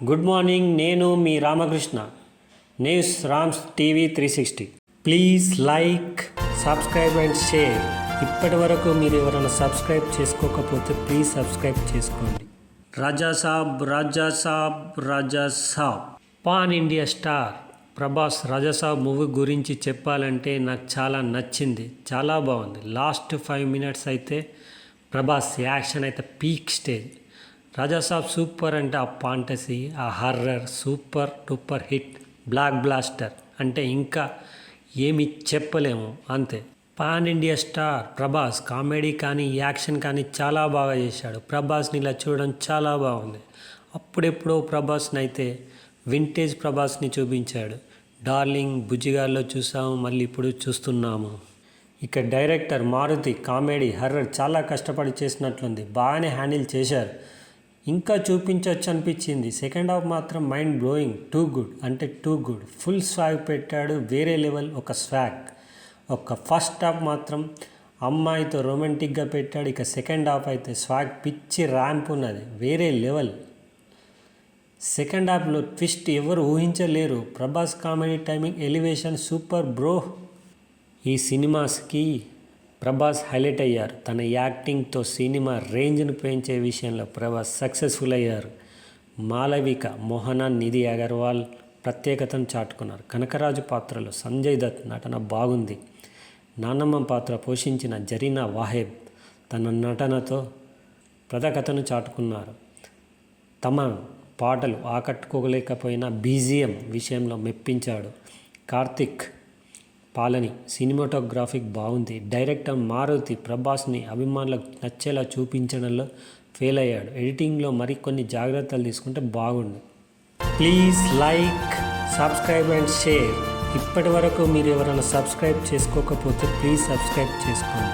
Good morning. నేను మీ Ramakrishna. News Rams TV 360. Please like, subscribe and share. ఇప్పటి వరకు మీరు ఎవరైనా సబ్స్క్రైబ్ చేసుకోకపోతే ప్లీజ్ సబ్స్క్రైబ్ చేసుకోండి. Raja Saab pan India star Prabhas Raja Saab movie గురించి చెప్పాలంటే నాకు చాలా నచ్చింది. చాలా బాగుంది. లాస్ట్ 5 minutes అయితే ప్రభాస్ యాక్షన్ అయితే peak stage. Raja Saab super అంటే ఆ ఫాంటసీ, ఆ horror super duper hit. Blockbuster అంటే ఇంకా ఏమి చెప్పలేము, అంతే. Pan India star Prabhas comedy కానీ యాక్షన్ కానీ చాలా బాగా చేశాడు. ప్రభాస్ని ఇలా చూడడం చాలా బాగుంది. అప్పుడెప్పుడో ప్రభాస్ని అయితే వింటేజ్ ప్రభాస్ని చూపించాడు. డార్లింగ్, బుజ్జిగాల్లో చూసాము, మళ్ళీ ఇప్పుడు చూస్తున్నాము. ఇక డైరెక్టర్ మారుతి కామెడీ హర్రర్ చాలా కష్టపడి చేసినట్లుంది. బాగానే హ్యాండిల్ చేశారు. ఇంకా చూపించవచ్చు అనిపించింది. సెకండ్ హాఫ్ మాత్రం మైండ్ బ్లోయింగ్. టూ గుడ్ అంటే టూ గుడ్. ఫుల్ స్వాగ్ పెట్టాడు. వేరే లెవెల్ ఒక స్వాగ్. ఒక ఫస్ట్ హాఫ్ మాత్రం అమ్మాయితో రొమాంటిక్గా పెట్టాడు. ఇక సెకండ్ హాఫ్ అయితే స్వాగ్ పిచ్చి ర్యాంప్ ఉన్నది, వేరే లెవెల్. సెకండ్ హాఫ్లో ట్విస్ట్ ఎవరు ఊహించలేరు. Prabhas comedy timing elevation super bro. ఈ సినిమాస్కి ప్రభాస్ హైలైట్ అయ్యారు. తన యాక్టింగ్తో సినిమా రేంజ్ను పెంచే విషయంలో ప్రభాస్ సక్సెస్ఫుల్ అయ్యారు. మాలవిక, మోహనా, నిధి అగర్వాల్ ప్రత్యేకతను చాటుకున్నారు. కనకరాజు పాత్రలో సంజయ్ దత్ నటన బాగుంది. నానమ్మ పాత్ర పోషించిన జరీనా వాహెబ్ తన నటనతో ప్రత్యేకతను చాటుకున్నారు. తమ పాటలు ఆకట్టుకోలేకపోయినా బీజిఎం విషయంలో మెప్పించాడు. కార్తిక్ పాలని సినిమాటోగ్రాఫిక్ బాగుంది. డైరెక్టర్ మారుతి ప్రభాస్ని అభిమానులకు నచ్చేలా చూపించడంలో ఫెయిల్ అయ్యాడు. ఎడిటింగ్లో మరికొన్ని జాగ్రత్తలు తీసుకుంటే బాగుండు. Please like, subscribe and share. ఇప్పటి వరకు మీరు ఎవరైనా సబ్స్క్రైబ్ చేసుకోకపోతే ప్లీజ్ సబ్స్క్రైబ్ చేసుకోండి.